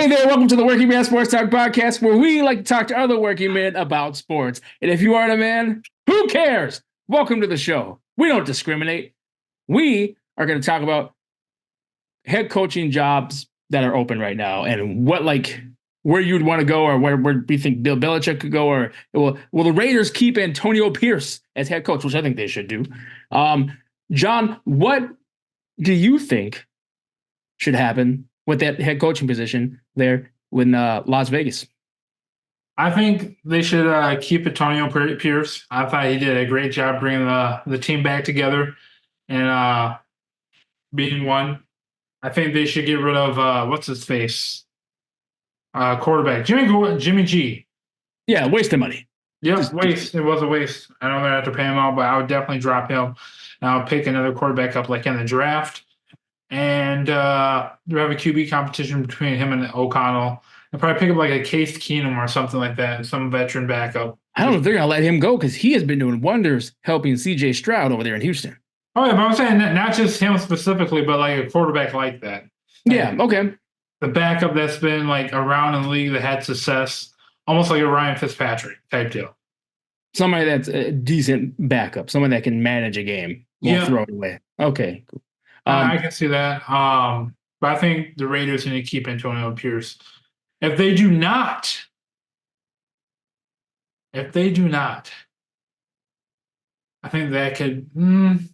Hey there, welcome to the Working Man Sports Talk Podcast, where we like to talk to other working men about sports. And if you aren't a man, who cares? Welcome to the show. We don't discriminate. We are going to talk about head coaching jobs that are open right now and where you'd want to go, or where we think Bill Belichick could go, or will the Raiders keep Antonio Pierce as head coach, which I think they should do. John, what do you think should happen with that head coaching position there in Las Vegas? I think they should keep Antonio Pierce. I thought he did a great job bringing the team back together and beating one. I think they should get rid of what's his face, quarterback Jimmy G. Yeah, waste of money. Yep, waste. It was a waste. I know they have to pay him out, but I would definitely drop him. And I would pick another quarterback up like in the draft. And we have a QB competition between him and O'Connell. And probably pick up like a Case Keenum or something like that, some veteran backup. I don't know if they're going to let him go because he has been doing wonders helping C.J. Stroud over there in Houston. Oh, yeah, but I'm saying not just him specifically, but like a quarterback like that. Yeah, okay. The backup that's been like around in the league that had success, almost like a Ryan Fitzpatrick type deal. Somebody that's a decent backup, someone that can manage a game, won't throw it away. Okay, cool. I can see that. But I think the Raiders need to keep Antonio Pierce. If they do not, I think that could. The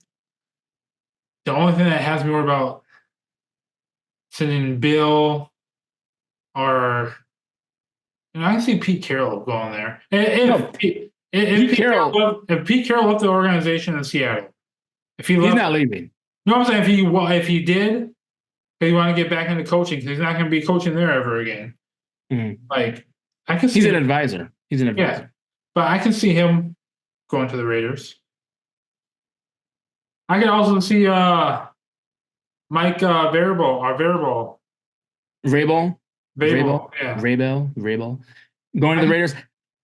only thing that has me worried about sending Bill or I can see Pete Carroll going there. If Pete Carroll left the organization in Seattle, he's not leaving. No, I'm saying if he did, he want to get back into coaching because he's not going to be coaching there ever again. Mm-hmm. Like I can see he's an advisor. Yeah, but I can see him going to the Raiders. I can also see Mike Vrabel going to the Raiders.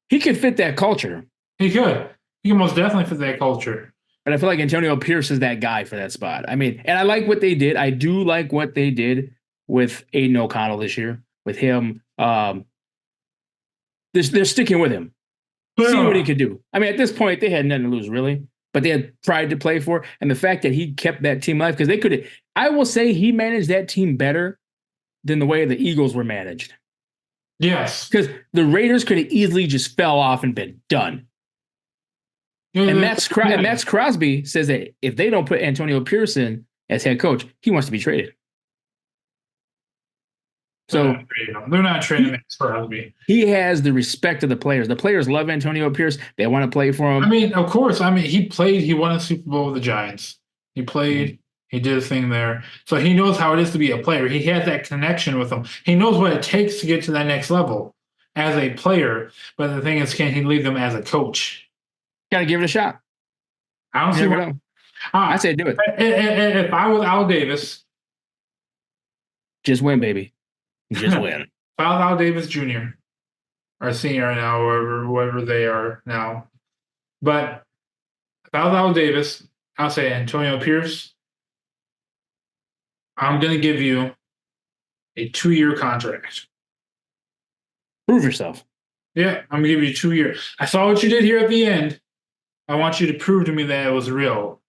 He could fit that culture. He could. He can most definitely fit that culture. But I feel like Antonio Pierce is that guy for that spot. I mean, and I like what they did. I do like what they did with Aiden O'Connell this year. With him, they're sticking with him. Yeah. See what he could do. I mean, at this point, they had nothing to lose, really. But they had pride to play for. And the fact that he kept that team alive, because they could have, I will say he managed that team better than the way the Eagles were managed. Yes. Because the Raiders could have easily just fell off and been done. And Max Crosby says that if they don't put Antonio Pierce in as head coach, he wants to be traded. So they're not trading Max Crosby. He has the respect of the players. The players love Antonio Pierce. They want to play for him. I mean, of course. I mean, he won a Super Bowl with the Giants. He played. He did his thing there. So he knows how it is to be a player. He has that connection with them. He knows what it takes to get to that next level as a player. But the thing is, can he lead them as a coach? Got to give it a shot. I don't see what. I say do it. If I was Al Davis, just win, baby. Just win. If I was Al Davis Jr. or Senior now, or whatever they are now. But if I was Al Davis, I'll say Antonio Pierce, I'm going to give you a 2-year contract. Prove yourself. Yeah, I'm going to give you 2 years. I saw what you did here at the end. I want you to prove to me that it was real.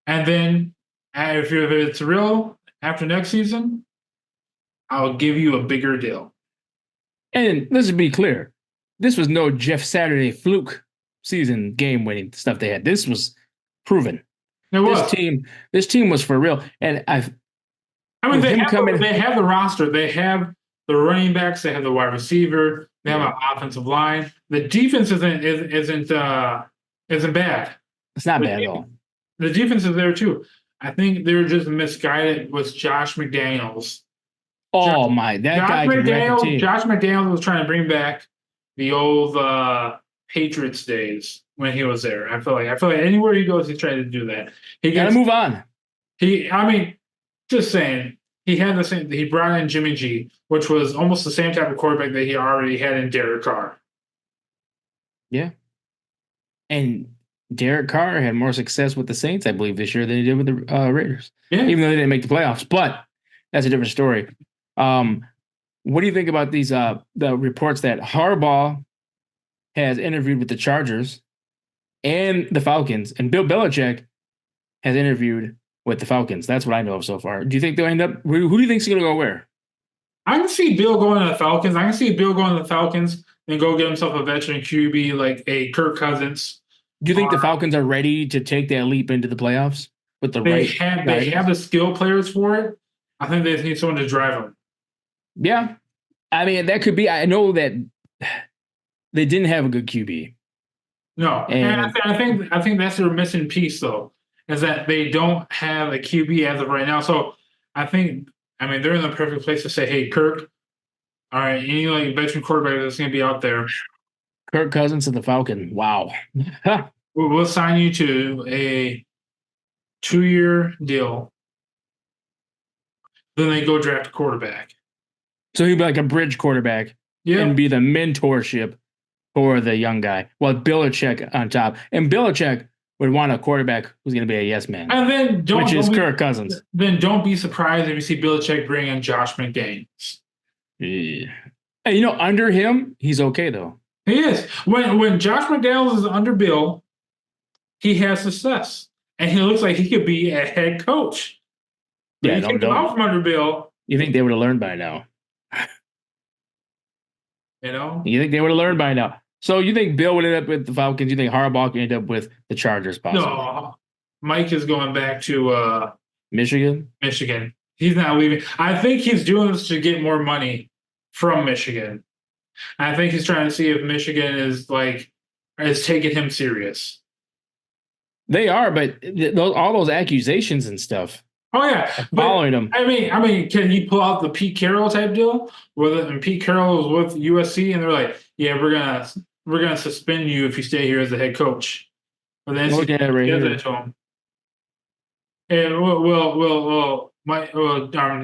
And then if it's real after next season, I'll give you a bigger deal. And let's be clear. This was no Jeff Saturday fluke season game-winning stuff they had. This was proven. It was. This team was for real. And they have the roster. They have the running backs. They have the wide receiver. They have an offensive line. The defense isn't bad. It's not bad at all. The defense is there too. I think they were just misguided with Josh McDaniels. Josh McDaniels was trying to bring back the old Patriots days when he was there. I feel like anywhere he goes, he's trying to do that. He got to move on. Just saying, he had the same. He brought in Jimmy G, which was almost the same type of quarterback that he already had in Derek Carr. Yeah, and Derek Carr had more success with the Saints, I believe, this year than he did with the Raiders. Yeah, even though they didn't make the playoffs, but that's a different story. What do you think about these the reports that Harbaugh has interviewed with the Chargers and the Falcons, and Bill Belichick has interviewed with the Falcons? That's what I know of so far. Do you think they'll end up? Who do you think's going to go where? I can see Bill going to the Falcons. I can see Bill going to the Falcons and go get himself a veteran QB like a Kirk Cousins. Do you think the Falcons are ready to take that leap into the playoffs with the They right? have the skill players for it. I think they need someone to drive them. Yeah, I mean that could be. I know that they didn't have a good QB. No, and I think that's their missing piece though, is that they don't have a QB as of right now. So I mean they're in the perfect place to say, hey, Kirk, all right, any like veteran quarterback that's going to be out there, Kirk Cousins to the Falcon. Wow. we'll sign you to a 2-year deal. Then they go draft a quarterback. So he'd be like a bridge quarterback and be the mentorship for the young guy, while Belichick on top. And Belichick would want a quarterback who's going to be a yes man, and then which is Kirk Cousins. Then don't be surprised if you see Belichick bring in Josh McDaniels. Yeah. And, you know, under him, he's okay though. He is. When Josh McDaniels is under Bill, he has success, and he looks like he could be a head coach. But Yeah, you take him out from under Bill. You think they would have learned by now? You know, you think they would have learned by now? So you think Bill would end up with the Falcons? You think Harbaugh could end up with the Chargers? Possibly? No, Mike is going back to Michigan. Michigan. He's not leaving. I think he's doing this to get more money from Michigan. I think he's trying to see if Michigan is taking him serious. They are, but all those accusations and stuff. Oh yeah, following him. I mean, can he pull out the Pete Carroll type deal? And Pete Carroll was with USC, and they're like, "Yeah, we're gonna suspend you if you stay here as the head coach." But then he does that to him. And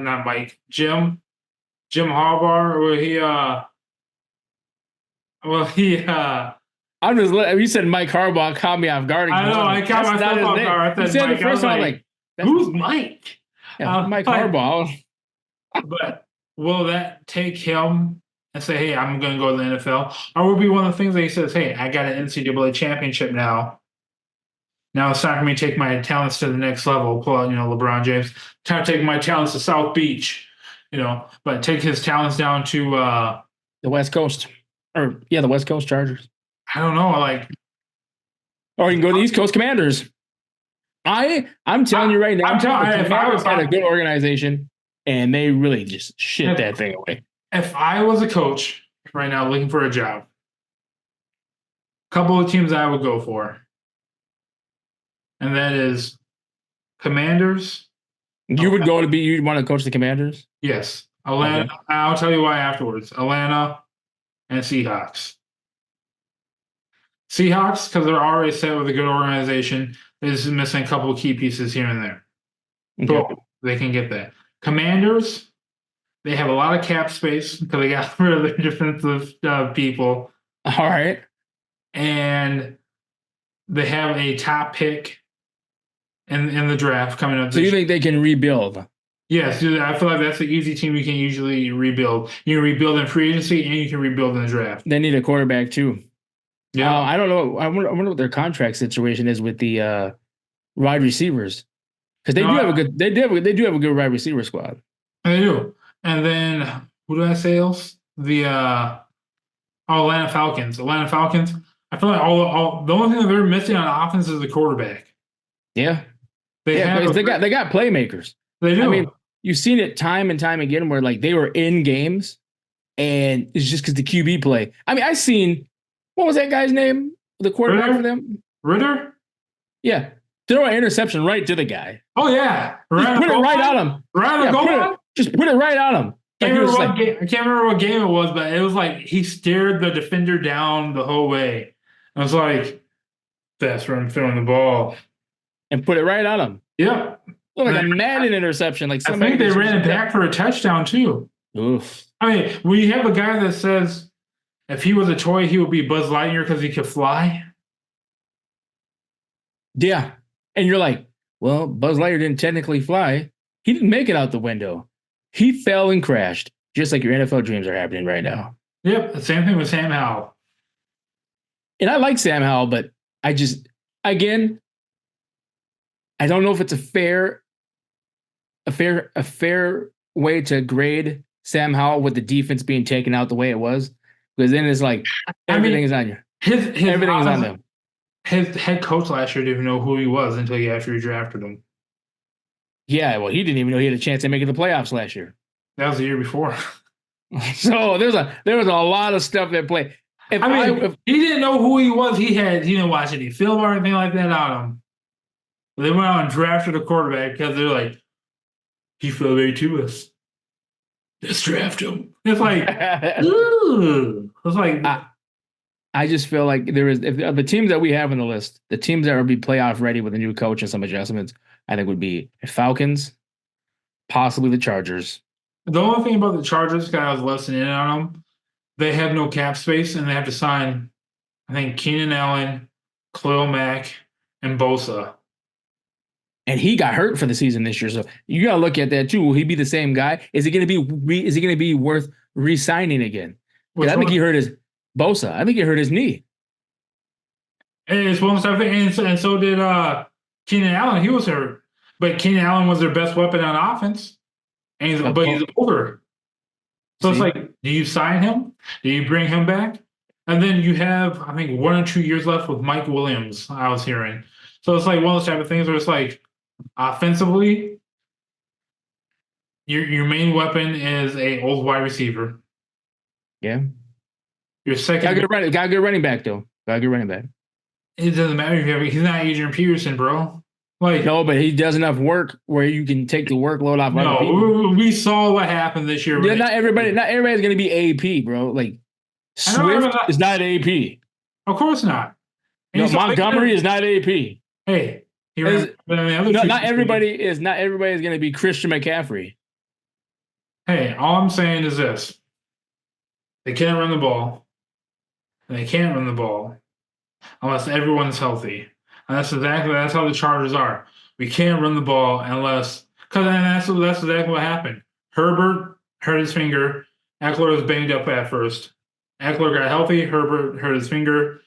not Mike, Jim Harbaugh. I'm just. You said Mike Harbaugh caught me off guard. I know. I caught myself off guard. You said the first time, like, who's Mike? Yeah, Mike Harbaugh. But will that take him and say, hey, I'm going to go to the NFL? Or will it be one of the things that he says, hey, I got an NCAA championship now. Now it's time for me to take my talents to the next level. Pull out, LeBron James. Time to take my talents to South Beach, but take his talents down to the West Coast. The West Coast Chargers. I don't know. Or you can go to the East Coast Commanders. I'm telling you right now, the Commanders had a good organization, and they really just shit that thing away. If I was a coach right now looking for a job, a couple of teams I would go for, and that is Commanders. You'd want to coach the Commanders? Yes. Atlanta. Okay. I'll tell you why afterwards. Atlanta and Seahawks. Seahawks, because they're already set with a good organization. They're just missing a couple of key pieces here and there. Okay. So they can get that. Commanders, they have a lot of cap space because they got rid of their defensive people. All right. And they have a top pick in the draft coming up. So you think they can rebuild? Yes. I feel like that's the easy team you can usually rebuild. You can rebuild in free agency and you can rebuild in the draft. They need a quarterback too. Yeah, I don't know. I wonder what their contract situation is with the wide receivers, because they do have a good wide receiver squad. They do. And then who do I say else? The Atlanta Falcons. Atlanta Falcons. I feel like all the only thing that they're missing on offense is the quarterback. Yeah, they got playmakers. They do. I mean, you've seen it time and time again where like they were in games, and it's just because the QB play. I mean, I seen. What was that guy's name? The quarterback for them? Ritter? Yeah. Throw an interception right to the guy. Oh, yeah. Put it right on him. Just put it right on him. I can't remember what game it was, but it was like he stared the defender down the whole way. I was like, that's where I'm throwing the ball. And put it right on him. Yeah. Like a Madden interception. Like I think they ran it back for a touchdown, too. Oof. I mean, when you have a guy that says, if he was a toy, he would be Buzz Lightyear because he could fly. Yeah. And you're like, well, Buzz Lightyear didn't technically fly. He didn't make it out the window. He fell and crashed. just like your NFL dreams are happening right now. Yep, the same thing with Sam Howell. And I like Sam Howell, but I just, again, I don't know if it's a fair way to grade Sam Howell with the defense being taken out the way it was, because then it's like everything is on you. Everything is on them. His head coach last year didn't even know who he was until he actually drafted him. Yeah, well, he didn't even know he had a chance at making the playoffs last year. That was the year before. So there was a lot of stuff that played. If he didn't know who he was, he didn't watch any film or anything like that on him. They went out and drafted a quarterback because they're like, he fell very to us. Let's draft him. It's like, ooh. It's like, I just feel like if the teams that we have on the list, the teams that will be playoff ready with a new coach and some adjustments, I think would be Falcons, possibly the Chargers. The only thing about the Chargers, because I was listening in on them, they have no cap space and they have to sign, I think, Keenan Allen, Khalil Mack, and Bosa. And he got hurt for the season this year, so you got to look at that too. Will he be the same guy? Is he going to be worth re-signing again? I think he hurt his Bosa. I think he hurt his knee. And it's one stuff, and so did Keenan Allen. He was hurt, but Keenan Allen was their best weapon on offense, and he's older. So it's like, do you sign him? Do you bring him back? And then you have, I think, 1 or 2 years left with Mike Williams, I was hearing. So it's like one of those type of things where it's like, offensively, your main weapon is a old wide receiver. Yeah. Your second got a good running back though. Got a good running back. It doesn't matter if you have, he's not Adrian Peterson, bro. Like, no, but he does enough work where you can take the workload off other people. We saw what happened this year. Yeah, not everybody's going to be AP, bro. Like Swift is not AP. Of course not. No, Montgomery is not AP. Hey, not everybody is going to be Christian McCaffrey. Hey, all I'm saying is this: they can't run the ball. And they can't run the ball unless everyone's healthy. And that's how the Chargers are. We can't run the ball unless that's exactly what happened. Herbert hurt his finger. Eckler was banged up at first. Eckler got healthy. Herbert hurt his finger,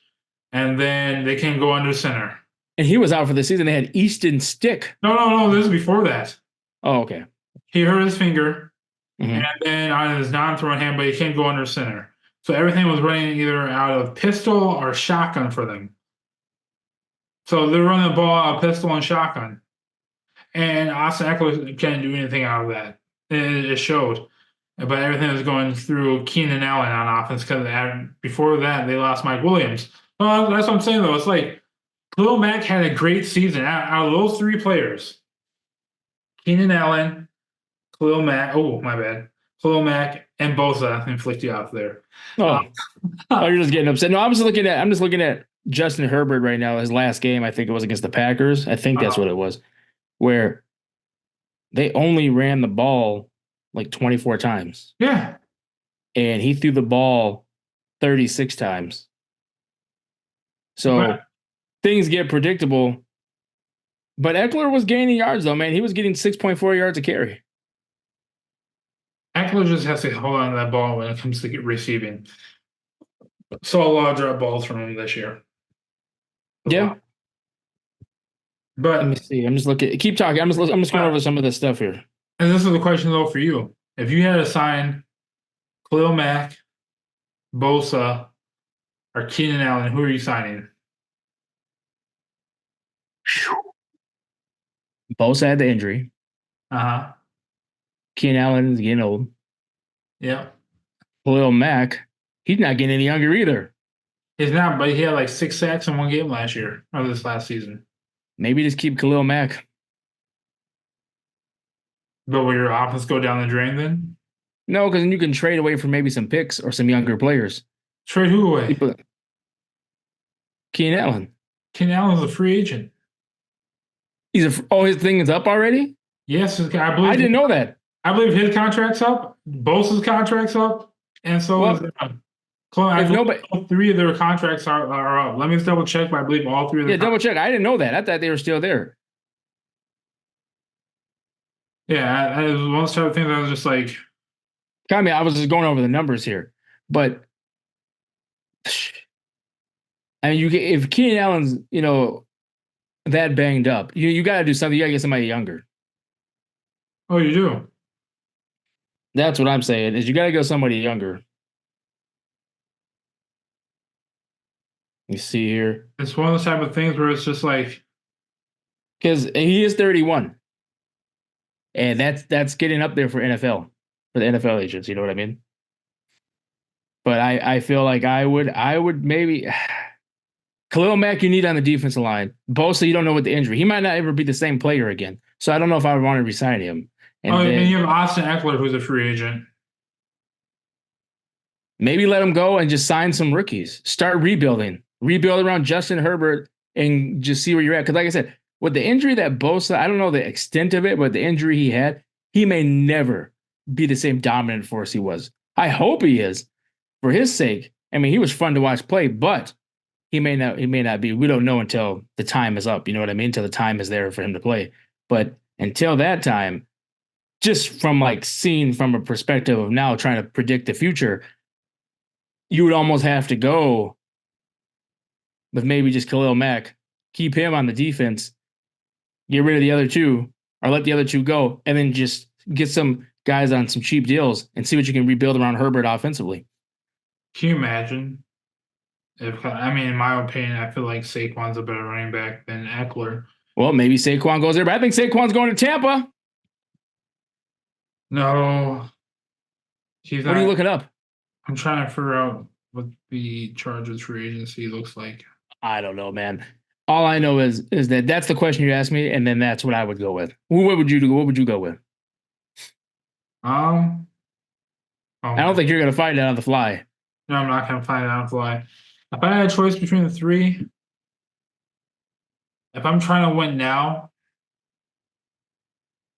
and then they can't go under center. And he was out for the season. They had Easton Stick. No. This is before that. Oh, okay. He hurt his finger, and then on his non-throwing hand, but he can't go under center. So everything was running either out of pistol or shotgun for them. So they're running the ball out of pistol and shotgun. And Austin Eckler can't do anything out of that. It showed. But everything was going through Keenan Allen on offense because before that, they lost Mike Williams. Well, that's what I'm saying, though. It's like Khalil Mack had a great season. Out of those 3 players, Keenan Allen, Khalil Mack, Khalil Mack, and Bosa, I flicked you off there. Oh, you're just getting upset. No, I'm just looking at Justin Herbert right now. His last game, I think it was against the Packers. I think that's what it was, where they only ran the ball like 24 times. Yeah. And he threw the ball 36 times. So things get predictable. But Eckler was gaining yards, though, man. He was getting 6.4 yards a carry. Eckler just has to hold on to that ball when it comes to receiving. Saw a lot of drop balls from him this year. Yeah. But let me see. I'm just looking. Keep talking. I'm just going over some of this stuff here. And this is the question, though, for you. If you had to sign Khalil Mack, Bosa, or Keenan Allen, who are you signing? Bosa had the injury. Keenan Allen is getting old. Yeah. Khalil Mack, he's not getting any younger either. He's not, but he had like 6 sacks in one game last year, or this last season. Maybe just keep Khalil Mack. But will your offense go down the drain then? No, because then you can trade away for maybe some picks or some younger players. Trade who away? Keenan Allen. Keenan Allen's a free agent. His thing is up already? Yes, I believe. I didn't know that. I believe his contract's up. Bosa's contract's up, and so is all 3 of their contracts are up. Let me just double check, but I believe all 3 of them. Yeah, double check. I didn't know that. I thought they were still there. Yeah, it was one of those type of things I was just like, I mean, I was just going over the numbers here, but I mean, if Keenan Allen's that banged up, you got to do something. You got to get somebody younger. Oh, you do? That's what I'm saying. Is you got to go somebody younger. You see here, It's one of those type of things where it's just like, because he is 31, and that's getting up there for NFL for the NFL agents. You know what I mean? But I feel like I would maybe Khalil Mack you need on the defensive line. Bosa you don't know what the injury. He might not ever be the same player again. So I don't know if I would want to resign him. oh, And I mean, you then have Austin Eckler, who's a free agent. maybe let him go and just sign some rookies. Start rebuilding. Rebuild around Justin Herbert and just see where you're at. Because like I said, with the injury that Bosa, I don't know the extent of it, but the injury he had, he may never be the same dominant force he was. I hope he is for his sake. I mean, he was fun to watch play, but he may not be. We don't know until the time is up. You know what I mean? Until the time is there for him to play. But until that time, just from like seeing from a perspective of now trying to predict the future, you would almost have to go with maybe just Khalil Mack, keep him on the defense, get rid of the other two, or let the other two go, and then just get some guys on some cheap deals and see what you can rebuild around Herbert offensively. Can you imagine if, I mean, in my opinion, I feel like Saquon's a better running back than Eckler. Well, maybe Saquon goes there, but I think Saquon's going to Tampa. No, he's What are you not. looking up? I'm trying to figure out what the Chargers free agency looks like. I don't know, man. All I know is that that's the question you asked me, and then that's what I would go with. What would you do? What would you go with? Um, oh I don't my, think you're going to find that on the fly. no, I'm not gonna find out why. If I had a choice between the three, if I'm trying to win now,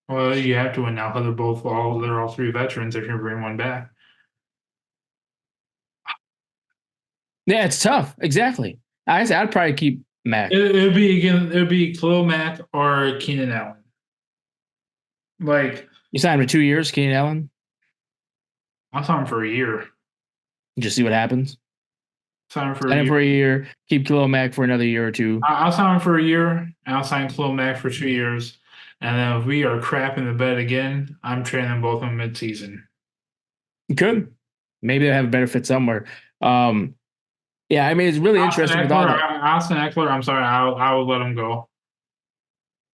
well, you have to win now because they're all three veterans if you bring one back. Yeah, it's tough. Exactly. I'd probably keep Mac. It would be Khalil Mack or Keenan Allen. Like You signed him for 2 years, Keenan Allen. I saw him for a year. Just see what happens. Sign him for a Sign him year. for a year. Keep Khalil Mack for another year or two. I'll sign him for a year, and I'll sign Khalil Mack for 2 years. And then if we are crap in the bed again, I'm trading them both in mid-season. You could. Maybe they have a better fit somewhere. Yeah, I mean it's really interesting with all the Austin Eckler. I'm sorry, I will let him go.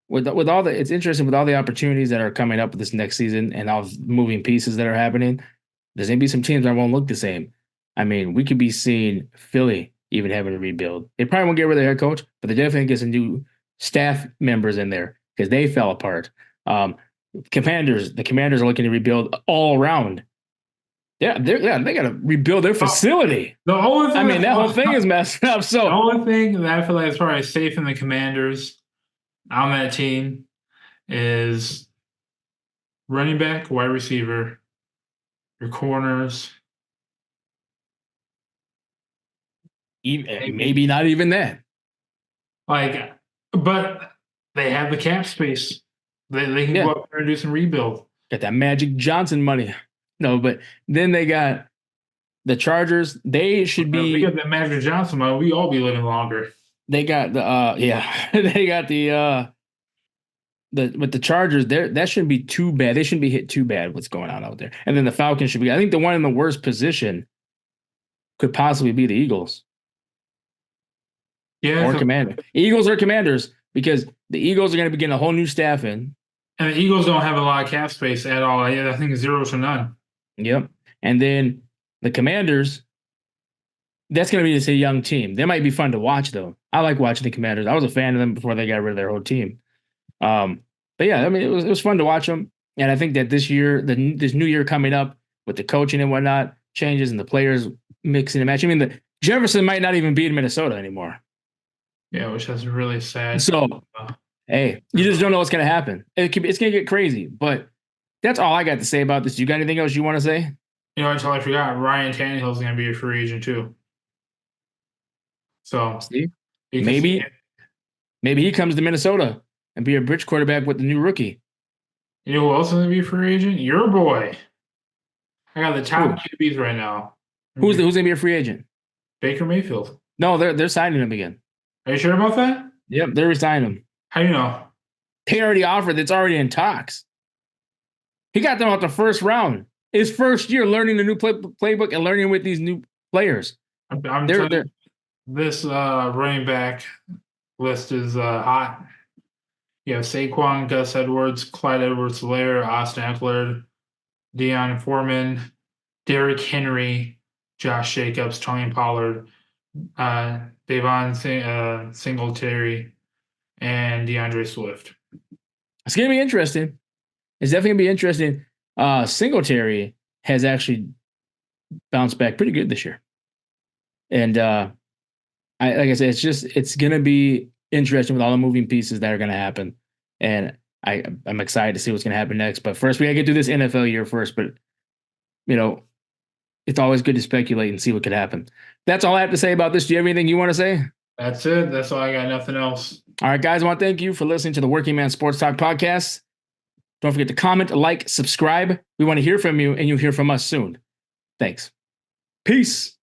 with all the it's interesting with all the opportunities that are coming up this next season and all the moving pieces that are happening. There's gonna be some teams that won't look the same. I mean, we could be seeing Philly even having to rebuild. They probably won't get rid of their head coach, but they definitely get some new staff members in there because they fell apart. Um, the Commanders are looking to rebuild all around. Yeah, they got to rebuild their facility. The only thing I mean, that whole thing is messed up. the So only thing that I feel like is probably safe in the Commanders on that team is running back, wide receiver, your corners. maybe not even that. Like, but they have the cap space. They can Yeah, go up there and do some rebuild. got that Magic Johnson money. No, but then they got the Chargers. They should If we be. get that Magic Johnson money, we all be living longer. They got the yeah. They got the with the Chargers. That shouldn't be too bad. They shouldn't be hit too bad. What's going on out there? And then the Falcons should be. I think the one in the worst position could possibly be the Eagles Yeah, or Commander. Eagles or Commanders because the Eagles are going to be getting a whole new staff in. and the Eagles don't have a lot of cap space at all. I think 0 to none. Yep. And then the Commanders, that's going to be just a young team. They might be fun to watch, though. I like watching the Commanders. I was a fan of them before they got rid of their whole team. But yeah, I mean, it was fun to watch them. And I think that this year, this new year coming up with the coaching and whatnot, changes and the players mixing and matching. I mean, the Jefferson might not even be in Minnesota anymore. Yeah, which is really sad. So, hey, you just don't know what's going to happen. It's going to get crazy. But that's all I got to say about this. You got anything else you want to say? You know, until I forgot, Ryan Tannehill's going to be a free agent too. So See? Maybe he comes to Minnesota and be a bridge quarterback with the new rookie. You know who else is going to be a free agent? Your boy. I got the top QBs right now. Who's going to be a free agent? Baker Mayfield. No, they're signing him again. Are you sure about that? Yep, they're resigning him. How do you know? They already offered. It's already in talks. He got them out the first round. His first year learning the new playbook and learning with these new players. I'm telling you, this running back list is hot. You have Saquon, Gus Edwards, Clyde Edwards-Helaire, Austin Eckler, Deion Foreman, Derrick Henry, Josh Jacobs, Tony Pollard, Devon Singletary, and DeAndre Swift. It's going to be interesting. It's definitely going to be interesting. Singletary has actually bounced back pretty good this year. And like I said, it's going to be interesting with all the moving pieces that are going to happen. And I'm excited to see what's going to happen next. But first, we got to get through this NFL year first. But, it's always good to speculate and see what could happen. That's all I have to say about this. Do you have anything you want to say? That's it. That's all. I got nothing else. All right, guys, I want to thank you for listening to the Working Man Sports Talk podcast. Don't forget to comment, like, subscribe. We want to hear from you, and you'll hear from us soon. Thanks. Peace.